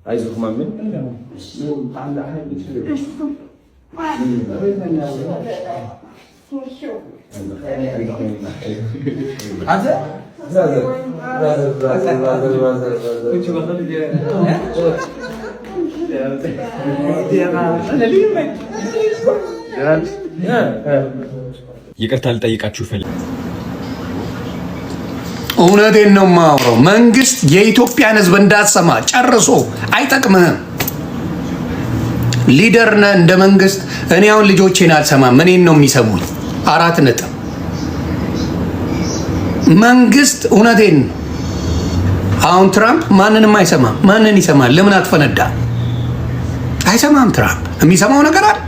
አይዞህ ማምን ይቅርታ ልጠይቃችሁ ይፈልግ እውነቴን ነው የማወራው። መንግስት የኢትዮጵያን ህዝብ እንዳትሰማ ጨርሶ አይጠቅምህም። ሊደር ነህ እንደ መንግስት። እኔ አሁን ልጆቼን አልሰማም፣ እኔን ነው የሚሰሙኝ። 4 ነጥብ መንግስት። እውነቴን ነው። አሁን ትራምፕ ማንንም አይሰማም። ማንን ይሰማል? ለምን አትፈነዳ? አይሰማም። ትራምፕ የሚሰማው ነገር አለ።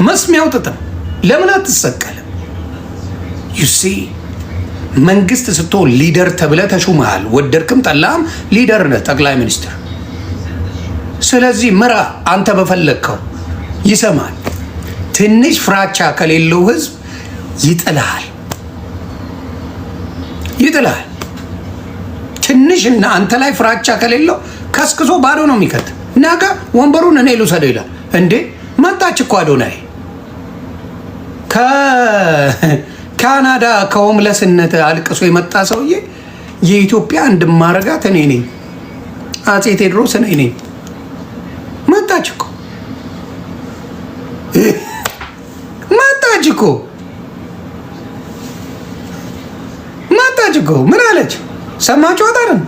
መስሚያው ጥጥም። ለምን አትሰቀልም? ዩሲ መንግስት ስትሆን ሊደር ተብለህ ተሹመሃል። ወደድክም ጠላም ሊደር ነህ፣ ጠቅላይ ሚኒስትር። ስለዚህ ምራ። አንተ በፈለግከው ይሰማል። ትንሽ ፍራቻ ከሌለው ህዝብ ይጥልሃል። ትንሽና አንተ ላይ ፍራቻ ከሌለው ከስክሶ ባዶ ነው የሚከት። ነገ ወንበሩን እኔ ልውሰደው ይላል። እንዴ መጣች እኮ አዶናይ ካናዳ ከሆምለስነት አልቅሶ የመጣ ሰውዬ የኢትዮጵያ እንድማረጋት እኔ ነኝ፣ አፄ ቴዎድሮስ እኔ ነኝ። መጣች እኮ ምን አለች? ሰማችኋት አይደል?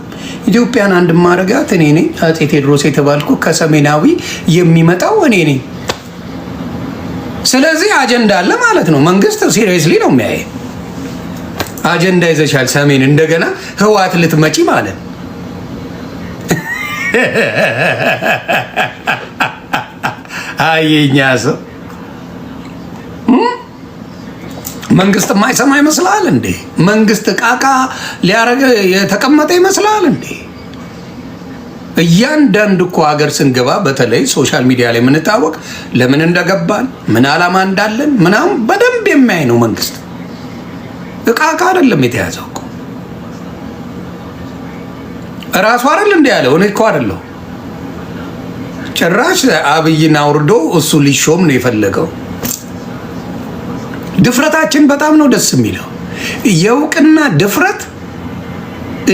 ኢትዮጵያን እንድማረጋት እኔ ነኝ፣ አፄ ቴዎድሮስ የተባልኩ ከሰሜናዊ የሚመጣው እኔ ነኝ። ስለዚህ አጀንዳ አለ ማለት ነው። መንግስት ሲሪየስሊ ነው የሚያየ። አጀንዳ ይዘሻል ሰሜን፣ እንደገና ህዋት ልትመጪ ማለት አየኛ ሰው መንግስት የማይሰማ ይመስላል እንዴ? መንግስት ቃቃ ሊያረገ የተቀመጠ ይመስላል እንዴ? እያንዳንዱ እኮ ሀገር ስንገባ በተለይ ሶሻል ሚዲያ ላይ የምንታወቅ ለምን እንደገባን ምን ዓላማ እንዳለን ምናምን በደንብ የሚያይ ነው መንግስት። እቃቃ አይደለም የተያዘው እኮ እራሱ አይደል እንደ ያለው። እኔ እኮ አይደለሁ። ጭራሽ አብይን አውርዶ እሱ ሊሾም ነው የፈለገው። ድፍረታችን በጣም ነው ደስ የሚለው። የእውቅና ድፍረት።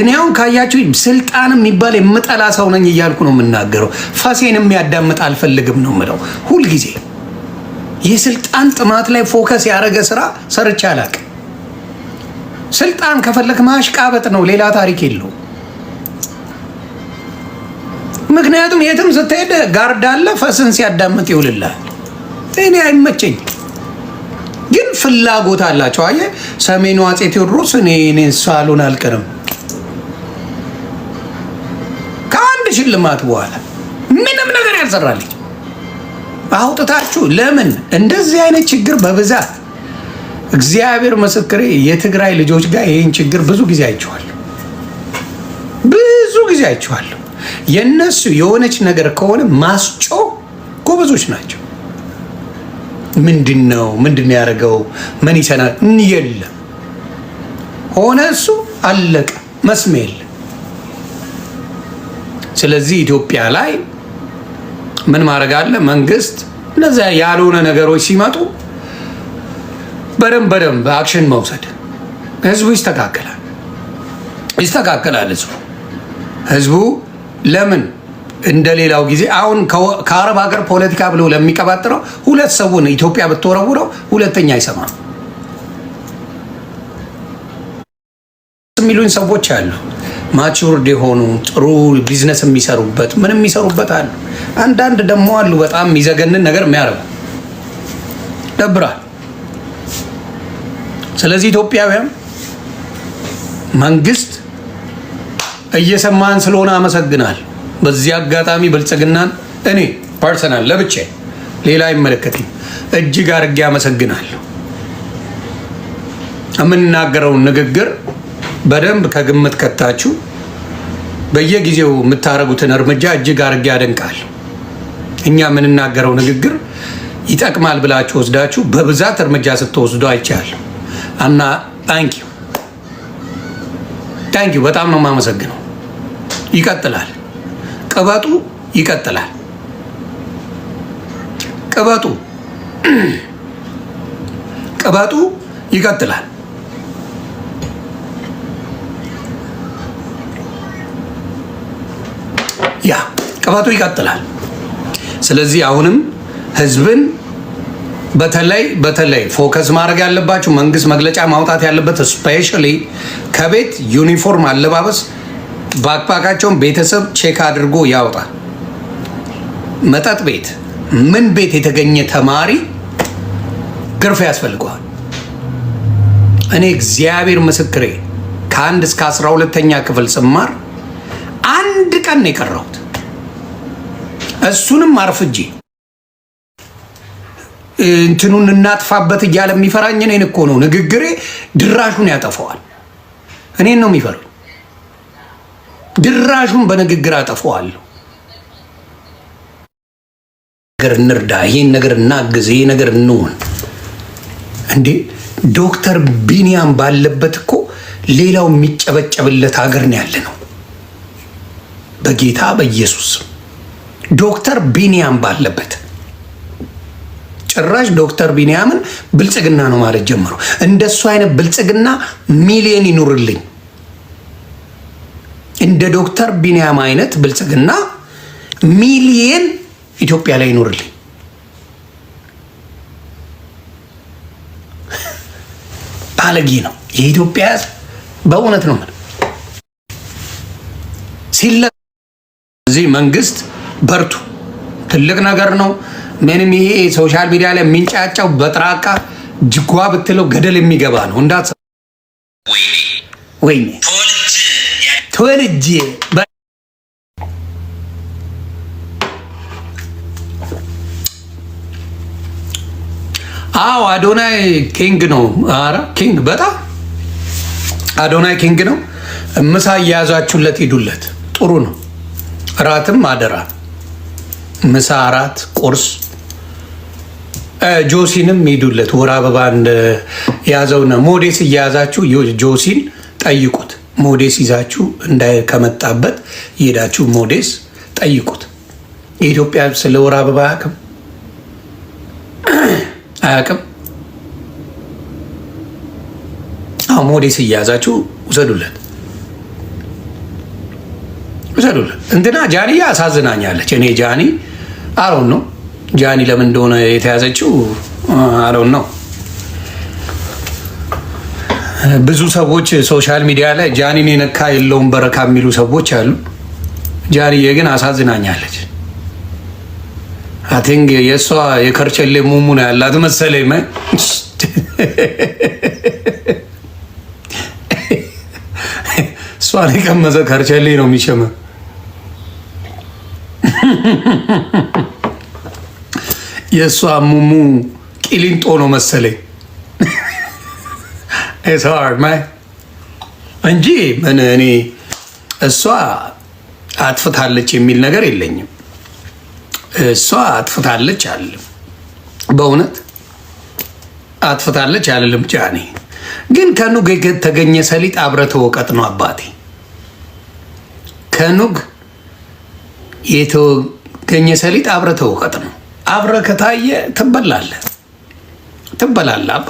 እኔ አሁን ካያችሁ ስልጣን የሚባል የምጠላ ሰው ነኝ እያልኩ ነው የምናገረው። ፋሴን የሚያዳምጥ አልፈልግም ነው የምለው ሁልጊዜ። የስልጣን ጥማት ላይ ፎከስ ያደረገ ስራ ሰርቼ አላውቅም። ስልጣን ከፈለክ ማሽቃበጥ ነው፣ ሌላ ታሪክ የለውም። ምክንያቱም የትም ስትሄድ ጋርድ አለ፣ ፈስን ሲያዳምጥ ይውልላል። እኔ አይመቸኝ፣ ግን ፍላጎት አላቸው። አየህ ሰሜኑ አፄ ቴዎድሮስ እኔ ሳሉን አልቀርም ሽልማት በኋላ ምንም ነገር ያልሰራልኝ አውጥታችሁ ለምን እንደዚህ አይነት ችግር በብዛት እግዚአብሔር ምስክሬ፣ የትግራይ ልጆች ጋር ይህን ችግር ብዙ ጊዜ አይቼዋለሁ። የነሱ የሆነች ነገር ከሆነ ማስጮ ጎበዞች ናቸው። ምንድነው ያደረገው? ምን ይሰናል? የለም ሆነ እሱ አለቀ፣ መስሜ የለ። ስለዚህ ኢትዮጵያ ላይ ምን ማድረግ አለ መንግስት? እነዚያ ያልሆነ ነገሮች ሲመጡ በደንብ አክሽን መውሰድ። ህዝቡ ይስተካከላል። ህዝቡ ለምን እንደሌላው ጊዜ አሁን ከአረብ ሀገር ፖለቲካ ብሎ ለሚቀባጥረው 2 ሰውን ኢትዮጵያ ብትወረውረው ሁለተኛ አይሰማም የሚሉኝ ሰዎች አሉ። ማቹርድ የሆኑ ጥሩ ቢዝነስ የሚሰሩበት ምንም የሚሰሩበት አሉ። አንዳንድ ደግሞ አሉ በጣም የሚዘገንን ነገር የሚያደርጉ ደብራል። ስለዚህ ኢትዮጵያውያን መንግስት እየሰማን ስለሆነ አመሰግናል። በዚህ አጋጣሚ ብልጽግናን እኔ ፐርሰናል ለብቻ ሌላ አይመለከትም እጅግ አድርጌ አመሰግናለሁ። የምናገረውን ንግግር በደንብ ከግምት ከታችሁ በየጊዜው የምታረጉትን እርምጃ እጅግ አድርጌ አደንቃለሁ። እኛ የምንናገረው ንግግር ይጠቅማል ብላችሁ ወስዳችሁ በብዛት እርምጃ ስትወስዱ አይቻለሁ እና ታንኪዩ በጣም ነው የማመሰግነው። ይቀጥላል። ቅበጡ ይቀጥላል። ቅበጡ ይቀጥላል። ያ ቅበጡ ይቀጥላል። ስለዚህ አሁንም ህዝብን በተለይ ፎከስ ማድረግ ያለባችሁ መንግስት መግለጫ ማውጣት ያለበት ስፔሻሊ ከቤት ዩኒፎርም አለባበስ ባክፓካቸውን ቤተሰብ ቼክ አድርጎ ያውጣል። መጠጥ ቤት ምን ቤት የተገኘ ተማሪ ግርፍ ያስፈልገዋል። እኔ እግዚአብሔር ምስክሬ ከ1 እስከ 12ኛ ክፍል ስማር አንድ ቀን ነው የቀረሁት። እሱንም አርፍጄ እንትኑን እናጥፋበት እያለ የሚፈራኝ እኔን እኮ ነው። ንግግሬ ድራሹን ያጠፈዋል። እኔን ነው የሚፈሩኝ። ድራሹን በንግግር አጠፈዋለሁ። ነገር እንርዳ፣ ይሄን ነገር እናግዝ፣ ይሄ ነገር እንሆን። እንዴ ዶክተር ቢኒያም ባለበት እኮ ሌላው የሚጨበጨብለት ሀገር ነው ያለ ነው። በጌታ በኢየሱስ ዶክተር ቢኒያም ባለበት ጭራሽ ዶክተር ቢኒያምን ብልጽግና ነው ማለት ጀመሩ። እንደሱ አይነት ብልጽግና ሚሊየን ይኑርልኝ። እንደ ዶክተር ቢኒያም አይነት ብልጽግና ሚሊየን ኢትዮጵያ ላይ ይኑርልኝ። ባለጌ ነው የኢትዮጵያ ሕዝብ በእውነት ነው። እዚህ መንግስት በርቱ፣ ትልቅ ነገር ነው። ምንም ይሄ ሶሻል ሚዲያ ላይ የሚንጫጫው በጥራቃ ጅጓ ብትለው ገደል የሚገባ ነው። እንዳት ወይኔ ተወልጄ አዎ አዶናይ ኪንግ ነው። ኧረ ኪንግ በጣም አዶናይ ኪንግ ነው። ምሳ እያያዛችሁለት ሂዱለት፣ ጥሩ ነው። እራትም አደራ፣ ምሳ፣ እራት፣ ቁርስ። ጆሲንም ሂዱለት። ወር አበባ እንደያዘውና ሞዴስ እያያዛችሁ ጆሲን ጠይቁት። ሞዴስ ይዛችሁ ከመጣበት ይሄዳችሁ ሞዴስ ጠይቁት። የኢትዮጵያ ስለ ወር አበባ አያውቅም። አሁን ሞዴስ እያያዛችሁ ውሰዱለት። እንትና ጃኒ አሳዝናኛለች። እኔ ጃኒ አሮን ነው ጃኒ ለምን እንደሆነ የተያዘችው አሮን ነው። ብዙ ሰዎች ሶሻል ሚዲያ ላይ ጃኒን የነካ የለውም በረካ የሚሉ ሰዎች አሉ። ጃኒዬ ግን አሳዝናኛለች። አቲንግ የእሷ የከርቸሌ ሙሙ ነው ያላት መሰለኝ። እሷን የቀመሰ ከርቸሌ ነው የሚሸመ። የእሷ ሙሙ ቂሊንጦ ነው መሰለኝ እንጂ ምን እኔ እሷ አጥፍታለች የሚል ነገር የለኝም። እሷ አጥፍታለች አልልም፣ በእውነት አጥፍታለች አልልም። ጃኒ ግን ከኑግ የተገኘ ሰሊጥ አብረህ ተወቀጥ ነው አባቴ። ከኑግ የተገኘ ሰሊጥ አብረህ ተወቀጥ ነው። አብረህ ከታየ ትበላለህ አባ